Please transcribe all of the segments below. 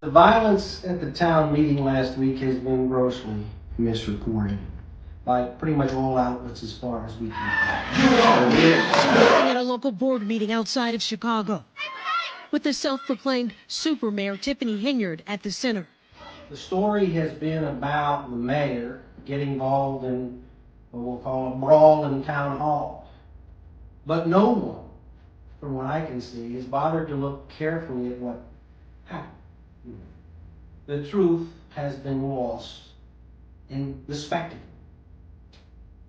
The violence at the town meeting last week has been grossly misreported by pretty much all outlets as far as we can. At a local board meeting outside of Chicago, with the self-proclaimed super mayor Tiffany Henyard at the center. The story has been about the mayor getting involved in what we'll call a brawl in town hall. But no one, from what I can see, has bothered to look carefully at what happened. The truth has been lost in the spectacle.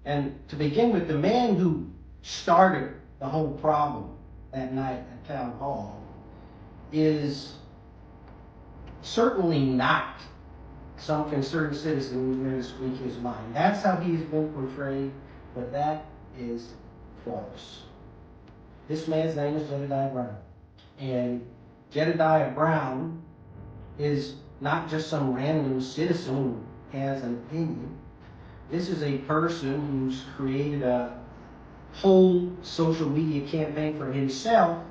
And to begin with, the man who started the whole problem that night at town hall is certainly not some concerned citizen who's there to speak his mind. That's how he's been portrayed, but that is false. This man's name is Jedediah Brown. And Jedediah Brown is not just some random citizen who has an opinion. This is a person who's created a whole social media campaign for himself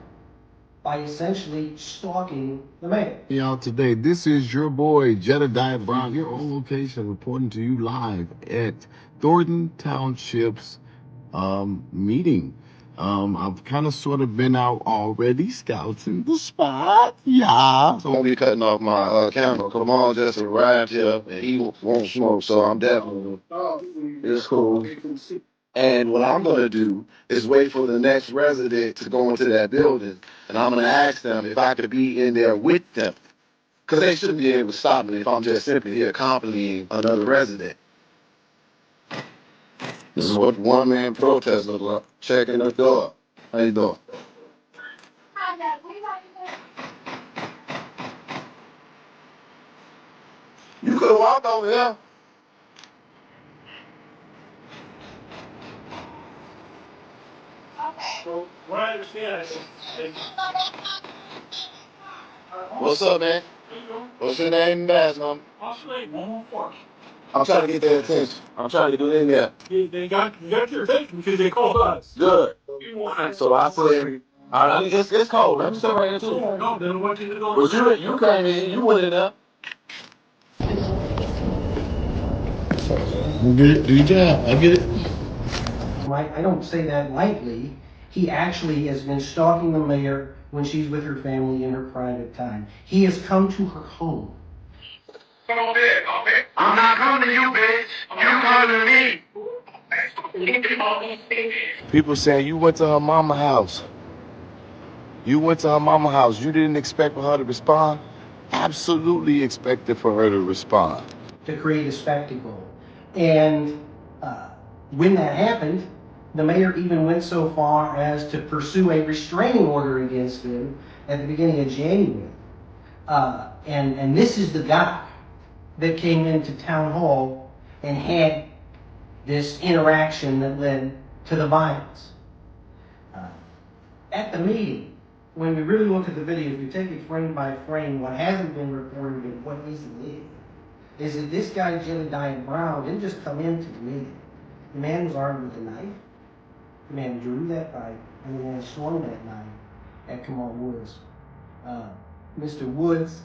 by essentially stalking the mayor. Y'all, today, this is your boy, Jedediah Brown, your own location, reporting to you live at Dolton Township's meeting. I've kind of sort of been out already scouting the spot. Yeah. So I won't be cutting off my camera. Come on, just arrived here and he won't smoke, so I'm definitely, it's cool. And what I'm gonna do is wait for the next resident to go into that building, and I'm gonna ask them if I could be in there with them. Cause they shouldn't be able to stop me if I'm just simply here accompanying another resident. This is what one-man protest look like. Checking the door. How you doing? You could have walked over here. So, what I understand is, What's up, man? What's your name and badge number? possibly 114. I'm trying to get their attention. I'm trying to get in there. They got your attention because they called us. Good. You want So I said, all right, it's cold. Let me sit right here too. no, then what you go? But you came in, you went in there. You get it? Do your job. I get it. I don't say that lightly. He actually has been stalking the mayor when she's with her family in her private time. He has come to her home. I'm not coming to you, bitch. You come to me. People saying you went to her mama house. You went to her mama house. You didn't expect for her to respond? Absolutely expected for her to respond. To create a spectacle. And when that happened, the mayor even went so far as to pursue a restraining order against him at the beginning of January. And this is the guy that came into town hall and had this interaction that led to the violence. At the meeting, when we really look at the video, if you take it frame by frame, what hasn't been reported and what isn't is that this guy, Jedediah Brown, didn't just come into the meeting. The man was armed with a knife. The man drew that knife, and the man swung that knife at Kamal Woods. Mr. Woods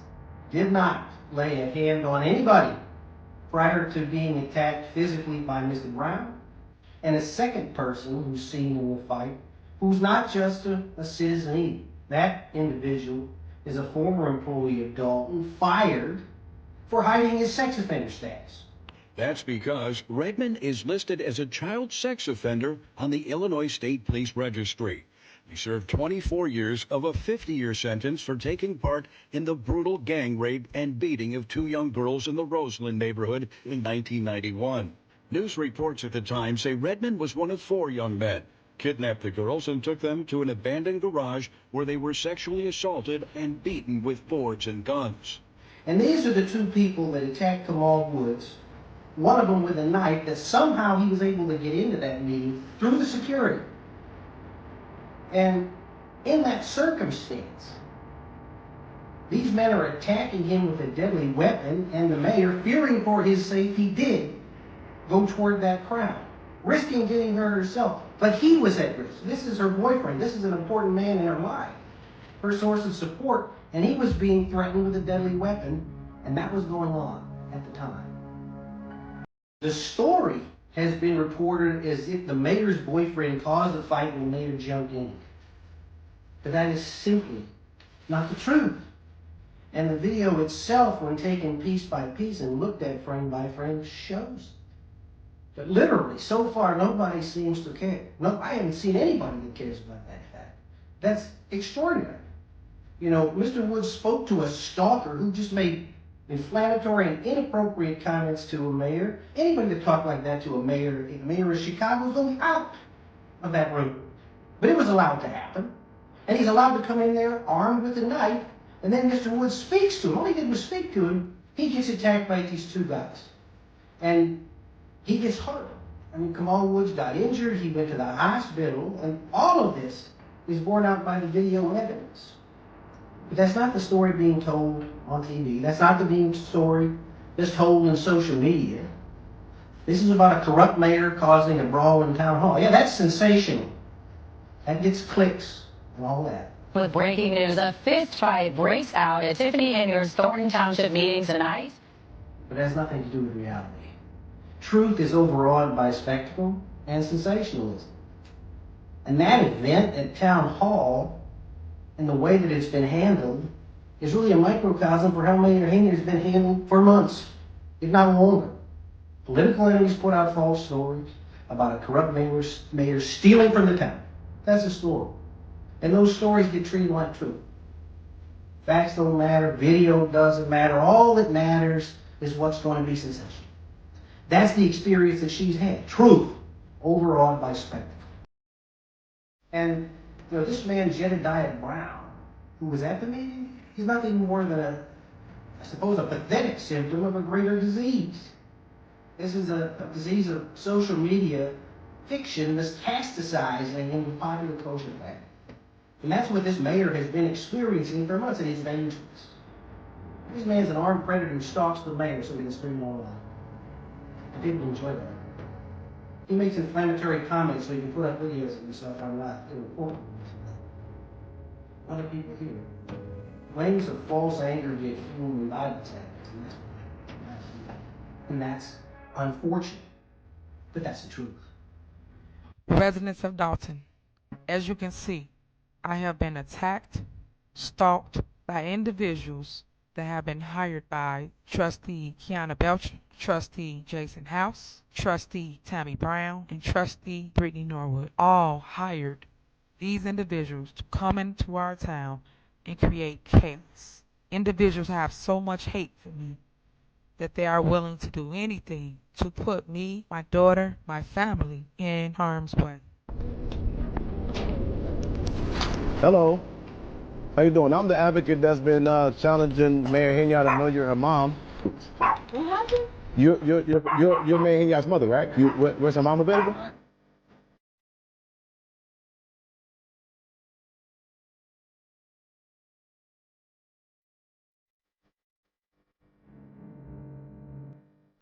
did not lay a hand on anybody prior to being attacked physically by Mr. Brown. And a second person who's seen in the fight, who's not just a citizen either. That individual is a former employee of Dolton, fired for hiding his sex offender status. That's because Redmond is listed as a child sex offender on the Illinois State Police Registry. He served 24 years of a 50-year sentence for taking part in the brutal gang rape and beating of 2 young girls in the Roseland neighborhood in 1991. News reports at the time say Redmond was one of 4 young men, kidnapped the girls and took them to an abandoned garage where they were sexually assaulted and beaten with boards and guns. And these are the 2 people that attacked Kamal Woods, one of them with a knife that somehow he was able to get into that meeting through the security. And in that circumstance, these men are attacking him with a deadly weapon, and the mayor, fearing for his safety, did go toward that crowd, risking getting hurt herself. But he was at risk. This is her boyfriend. This is an important man in her life, her source of support. And he was being threatened with a deadly weapon, and that was going on at the time. The story has been reported as if the mayor's boyfriend caused the fight when the mayor jumped in. But that is simply not the truth. And the video itself, when taken piece by piece and looked at frame by frame, shows. But literally, so far, nobody seems to care. No, I haven't seen anybody that cares about that fact. That's extraordinary. You know, Mr. Woods spoke to a stalker who just made inflammatory and inappropriate comments to a mayor. Anybody that talked like that to a mayor of Chicago is going out of that room. But it was allowed to happen. And he's allowed to come in there armed with a knife, and then Mr. Woods speaks to him. All he did was speak to him. He gets attacked by these two guys. And he gets hurt. I mean, Kamal Woods got injured. He went to the hospital. And all of this is borne out by the video evidence. But that's not the story being told on TV. That's not the story that's told in social media. This is about a corrupt mayor causing a brawl in town hall. Yeah, that's sensational. That gets clicks and all that. With breaking news, a fist fight breaks out at Tiffany Henyard's Dolton Township meeting tonight. But it has nothing to do with reality. Truth is overawed by spectacle and sensationalism. And that event at town hall, and the way that it's been handled, is really a microcosm for how Mayor Henyard's been handled for months, if not longer. Political enemies put out false stories about a corrupt mayor stealing from the town. That's a story. And those stories get treated like truth. Facts don't matter, video doesn't matter. All that matters is what's going to be sensational. That's the experience that she's had. Truth, overawed by spectacle. And you know, this man, Jedediah Brown, who was at the meeting, he's nothing more than I suppose, a pathetic symptom of a greater disease. This is a disease of social media fiction that's metastasizing into popular culture fact. And that's what this mayor has been experiencing for months, and it's dangerous. This man's an armed predator who stalks the mayor so he can scream more loud. People enjoy that. He makes inflammatory comments so he can put up videos of himself online. Other people here. Flames of false anger get fueled in violence habits. And that's unfortunate. But that's the truth. Residents of Dolton, as you can see, I have been attacked, stalked by individuals that have been hired by Trustee Kiana Belcher, Trustee Jason House, Trustee Tammy Brown, and Trustee Brittany Norwood. All hired these individuals to come into our town and create chaos. Individuals have so much hate for me that they are willing to do anything to put me, my daughter, my family in harm's way. Hello. How you doing? I'm the advocate that's been challenging Mayor Henyard. I know you're her mom. What happened? You're Mayor Henyard's mother, right? Where's her mom available?